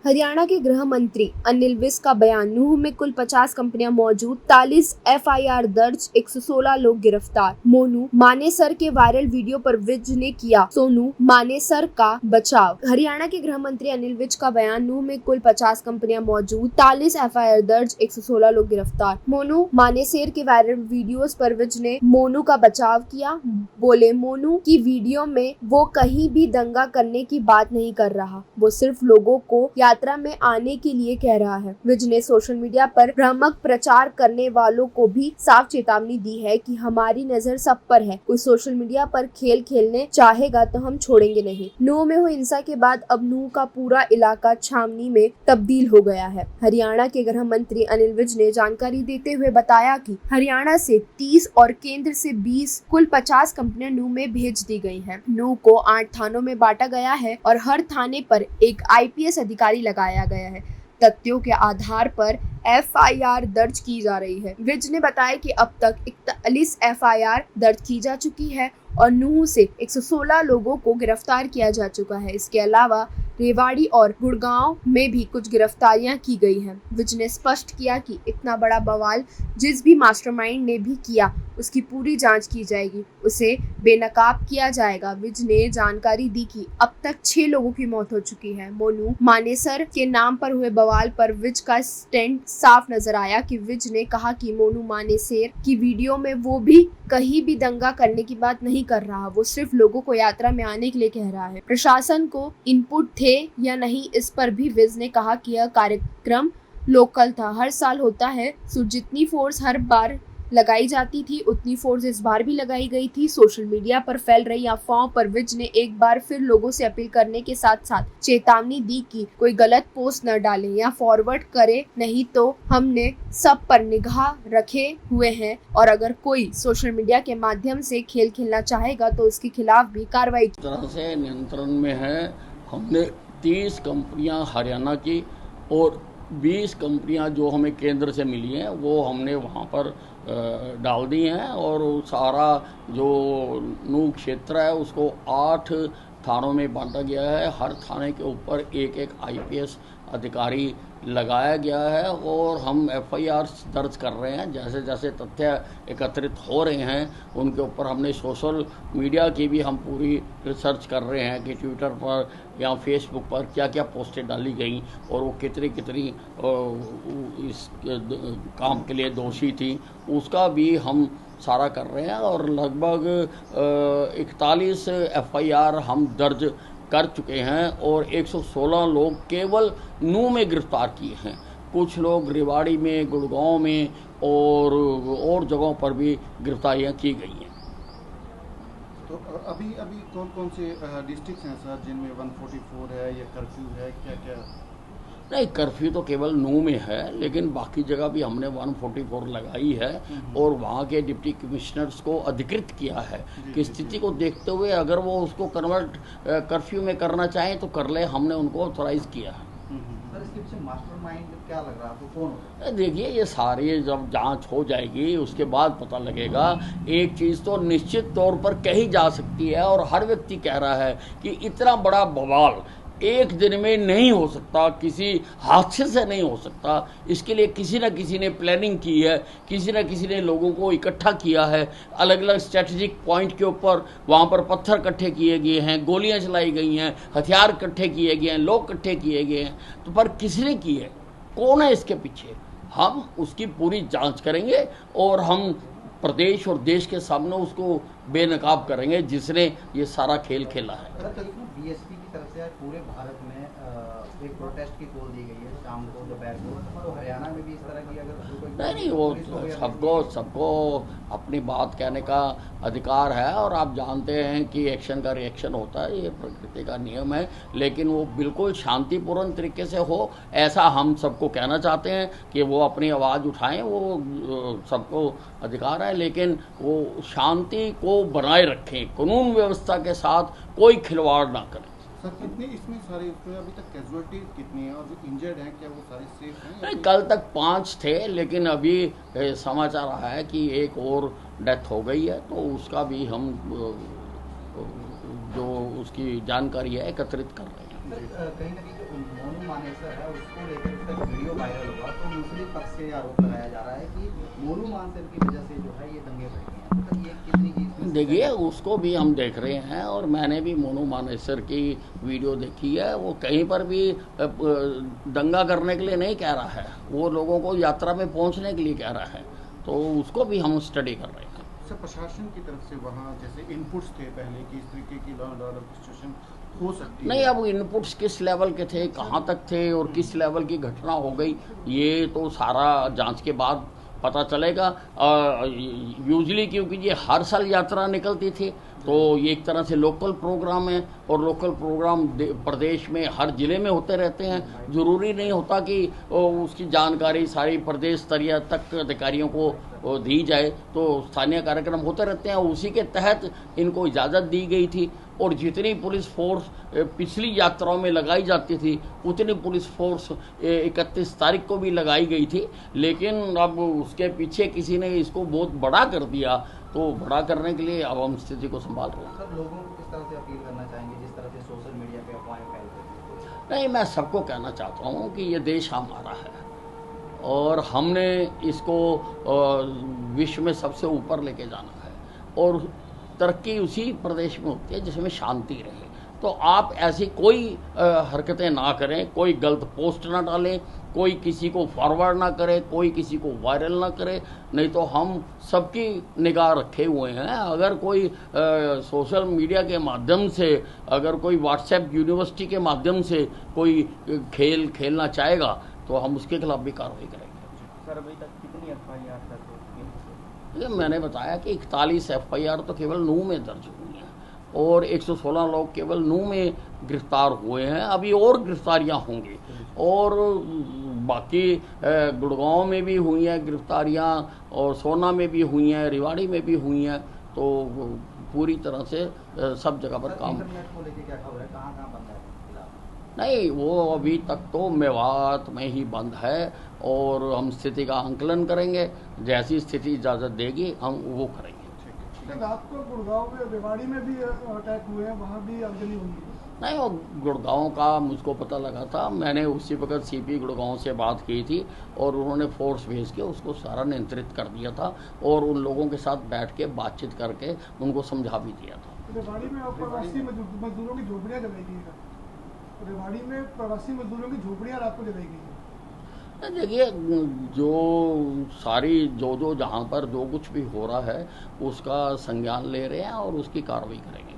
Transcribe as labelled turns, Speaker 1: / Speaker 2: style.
Speaker 1: हरियाणा के गृह मंत्री अनिल विज का बयान। नूंह में कुल 50 कंपनियां मौजूद, 43 एफआईआर दर्ज, 116 लोग गिरफ्तार। मोनू मानेसर के वायरल वीडियो पर विज ने किया सोनू मानेसर का बचाव। हरियाणा के गृह मंत्री अनिल विज का बयान। नूंह में कुल 50 कंपनियां मौजूद, 43 एफआईआर दर्ज, 116 लोग गिरफ्तार। मोनू मानेसर के वायरल वीडियोस पर विज ने मोनू का बचाव किया। बोले, मोनू की वीडियो में वो कहीं भी दंगा करने की बात नहीं कर रहा, वो सिर्फ लोगों को यात्रा में आने के लिए कह रहा है। विज ने सोशल मीडिया पर भ्रामक प्रचार करने वालों को भी साफ चेतावनी दी है कि हमारी नजर सब पर है, कोई सोशल मीडिया पर खेल खेलने चाहेगा तो हम छोड़ेंगे नहीं। नूंह में हुई हिंसा के बाद अब नूंह का पूरा इलाका छावनी में तब्दील हो गया है। हरियाणा के गृह मंत्री अनिल विज ने जानकारी देते हुए बताया कि हरियाणा से 30 और केंद्र से 20 कुल 50 कंपनियां नूंह में भेज दी गई हैं। नूंह को 8 थानों में बांटा गया है और हर थाने पर एक आईपीएस अधिकारी लगाया गया है। तथ्यों के आधार पर एफआईआर दर्ज की जा रही है। विज ने बताया कि अब तक 41 एफआईआर दर्ज की जा चुकी है और नूंह से 116 लोगों को गिरफ्तार किया जा चुका है। इसके अलावा रेवाड़ी और गुड़गांव में भी कुछ गिरफ्तारियां की गई हैं। विज ने स्पष्ट किया कि इतना बड़ा बवाल जिस भी मास्टरमाइंड ने भी किया, उसकी पूरी जांच की जाएगी, उसे बेनकाब किया जाएगा। विज ने जानकारी दी कि अब तक 6 लोगों की मौत हो चुकी है। मोनू मानेसर के नाम पर हुए बवाल पर विज का स्टैंड साफ नजर आया कि विज ने कहा कि मोनू मानेसर की वीडियो में वो भी कहीं भी दंगा करने की बात नहीं कर रहा, वो सिर्फ लोगों को यात्रा में आने के लिए कह रहा है। प्रशासन को इनपुट थे या नहीं, इस पर भी विज ने कहा कि यह कार्यक्रम लोकल था, हर साल होता है, सो जितनी फोर्स हर बार लगाई जाती थी उतनी फोर्स इस बार भी लगाई गई थी। सोशल मीडिया पर फैल रही अफवाहों पर विज ने एक बार फिर लोगों से अपील करने के साथ साथ चेतावनी दी कि कोई गलत पोस्ट न डालें या फॉरवर्ड करे, नहीं तो हमने सब पर निगाह रखे हुए हैं और अगर कोई सोशल मीडिया के माध्यम से खेल खेलना चाहेगा तो उसके खिलाफ भी कार्रवाई की।
Speaker 2: तरह से नियंत्रण में है। हमने 30 कंपनियां हरियाणा की और 20 कंपनियां जो हमें केंद्र से मिली हैं वो हमने वहां पर डाल दी हैं और सारा जो नूंह क्षेत्र है उसको 8 थानों में बांटा गया है। हर थाने के ऊपर एक एक आईपीएस अधिकारी लगाया गया है और हम एफआईआर दर्ज कर रहे हैं। जैसे जैसे तथ्य एकत्रित हो रहे हैं उनके ऊपर हमने सोशल मीडिया की भी हम पूरी रिसर्च कर रहे हैं कि ट्विटर पर या फेसबुक पर क्या क्या पोस्टें डाली गई और वो कितनी कितनी इस काम के लिए दोषी थी, उसका भी हम सारा कर रहे हैं और लगभग 41 एफआईआर हम दर्ज कर चुके हैं और 116 लोग केवल नूंह में गिरफ्तार किए हैं। कुछ लोग रेवाड़ी में, गुड़गांव में और जगहों पर भी गिरफ्तारियां की गई हैं।
Speaker 3: तो अभी कौन कौन से डिस्ट्रिक्ट हैं सर जिनमें 144 है या कर्फ्यू है, क्या क्या?
Speaker 2: नहीं, कर्फ्यू तो केवल नूंह में है, लेकिन बाकी जगह भी हमने 144 लगाई है और वहाँ के डिप्टी कमिश्नर्स को अधिकृत किया है कि स्थिति को देखते हुए अगर वो उसको कन्वर्ट कर्फ्यू में करना चाहें तो कर ले। हमने उनको ऑथोराइज किया है।
Speaker 3: सर, इसके पीछे मास्टरमाइंड क्या लग रहा है आपको, कौन होगा?
Speaker 2: देखिए, ये सारी जब जांच हो जाएगी उसके बाद पता लगेगा। एक चीज़ तो निश्चित तौर पर कही जा सकती है और हर व्यक्ति कह रहा है कि इतना बड़ा बवाल एक दिन में नहीं हो सकता, किसी हादसे से नहीं हो सकता। इसके लिए किसी न किसी ने प्लानिंग की है, किसी न किसी ने लोगों को इकट्ठा किया है। अलग अलग स्ट्रेटेजिक पॉइंट के ऊपर वहाँ पर पत्थर इकट्ठे किए गए हैं, गोलियाँ चलाई गई हैं, हथियार इकट्ठे किए गए हैं, लोग इकट्ठे किए गए हैं। तो पर किसने की है, कौन है इसके पीछे, हम उसकी पूरी जाँच करेंगे और हम प्रदेश और देश के सामने उसको बेनकाब करेंगे जिसने ये सारा खेल खेला है।
Speaker 4: बीएसपी की तरफ से पूरे भारत में एक प्रोटेस्ट की कॉल दी गई है शाम को, दोपहर को, तो हरियाणा में भी इस तरह की अगर
Speaker 2: नहीं, वो सबको अपनी बात कहने का अधिकार है और आप जानते हैं कि एक्शन का रिएक्शन होता है, ये प्रकृति का नियम है, लेकिन वो बिल्कुल शांतिपूर्ण तरीके से हो ऐसा हम सबको कहना चाहते हैं कि वो अपनी आवाज़ उठाएं, वो सबको अधिकार है, लेकिन वो शांति को बनाए रखें, कानून व्यवस्था के साथ कोई खिलवाड़ ना करें।
Speaker 3: सर, कितने इसमें सारे अभी तक कैजुअलिटी कितनी है और जो इंजर्ड हैं क्या वो सारे सेफ हैं?
Speaker 2: कल तक 5 थे, लेकिन अभी समाचार आया है कि एक और डेथ हो गई है, तो उसका भी हम जो उसकी जानकारी है एकत्रित कर रहे हैं।
Speaker 4: कहीं ना कहीं मोनू मानेसर है उसको लेकर उसका वीडियो वायरल हुआ, तो मुस्लिम पक्ष से आरोप लगाया जा रहा है कि मोनू मानेसर की वजह से जो है ये दंगे भड़के हैं। मतलब ये कितनी की इसमें
Speaker 2: देखिए, उसको भी हम देख रहे हैं और मैंने भी मोनू मानेसर की वीडियो देखी है। वो कहीं पर भी दंगा करने के लिए नहीं कह रहा है, वो लोगों को यात्रा में पहुंचने के लिए कह रहा है, तो उसको भी हम स्टडी कर रहे हैं।
Speaker 3: सर, प्रशासन की तरफ से वहाँ जैसे इनपुट्स थे पहले कि इस तरीके की लॉ एंड ऑर्डर सिचुएशन हो सकती
Speaker 2: नहीं,
Speaker 3: है।
Speaker 2: अब इनपुट्स किस लेवल के थे, कहाँ तक थे और किस लेवल की घटना हो गई, ये तो सारा जांच के बाद पता चलेगा। यूजली क्योंकि ये हर साल यात्रा निकलती थी, तो ये एक तरह से लोकल प्रोग्राम है और लोकल प्रोग्राम प्रदेश में हर जिले में होते रहते हैं। जरूरी नहीं होता कि उसकी जानकारी सारी प्रदेश स्तरीय तक अधिकारियों को दी जाए, तो स्थानीय कार्यक्रम होते रहते हैं। उसी के तहत इनको इजाज़त दी गई थी और जितनी पुलिस फोर्स पिछली यात्राओं में लगाई जाती थी उतनी पुलिस फोर्स 31 तारीख को भी लगाई गई थी। लेकिन अब उसके पीछे किसी ने इसको बहुत बड़ा कर दिया, तो बड़ा करने के लिए अब हम स्थिति को संभाल रहे हैं।
Speaker 4: सर लोगों को किस तरह से अपील करना चाहेंगे जिस तरह से सोशल मीडिया पे अफवाहें फैल रही हैं?
Speaker 2: नहीं, मैं सबको कहना चाहता हूँ कि ये देश हमारा है और हमने इसको विश्व में सबसे ऊपर लेके जाना है और तरक्की उसी प्रदेश में होती है जिसमें शांति रहे। तो आप ऐसी कोई हरकतें ना करें, कोई गलत पोस्ट ना डालें, कोई किसी को फॉरवर्ड ना करे, कोई किसी को वायरल ना करे, नहीं तो हम सबकी निगाह रखे हुए हैं। अगर कोई सोशल मीडिया के माध्यम से, अगर कोई व्हाट्सएप यूनिवर्सिटी के माध्यम से कोई खेल खेलना चाहेगा तो हम उसके खिलाफ भी कार्रवाई करेंगे।
Speaker 5: सर अभी तक कितनी एफआईआर दर्ज हो चुकी है?
Speaker 2: ये मैंने बताया कि 41 एफआईआर तो केवल नूंह में दर्ज हुई हैं और 116 लोग केवल नूंह में गिरफ्तार हुए हैं। अभी और गिरफ्तारियां होंगी और बाकी गुड़गांव में भी हुई हैं गिरफ्तारियां और सोना में भी हुई हैं, रेवाड़ी में भी हुई हैं। तो पूरी तरह से सब जगह पर काम।
Speaker 4: इंटरनेट को लेके क्या खबर है, कहाँ कहाँ बंद है फिलहाल?
Speaker 2: नहीं, वो अभी तक तो मेवात में ही बंद है और हम स्थिति का आंकलन करेंगे। जैसी स्थिति इजाज़त देगी हम वो करेंगे।
Speaker 6: रात को गुड़गांव में रेवाड़ी में भी अटैक हुए हैं, वहाँ भी आगजनी हुई है।
Speaker 2: नहीं, वो गुड़गांव का मुझको पता लगा था, मैंने उसी वक्त सीपी गुड़गांव से बात की थी और उन्होंने फोर्स भेज के उसको सारा नियंत्रित कर दिया था और उन लोगों के साथ बैठ के बातचीत करके उनको समझा भी दिया था।
Speaker 6: रेवाड़ी में प्रवासी मजदूरों की झोपड़ियाँ जलाई गई है। रेवाड़ी में प्रवासी मजदूरों की झोपड़ियाँ रात को जलाई गई है।
Speaker 2: देखिए, जो सारी जो जहाँ पर जो कुछ भी हो रहा है उसका संज्ञान ले रहे हैं और उसकी कार्रवाई करेंगे।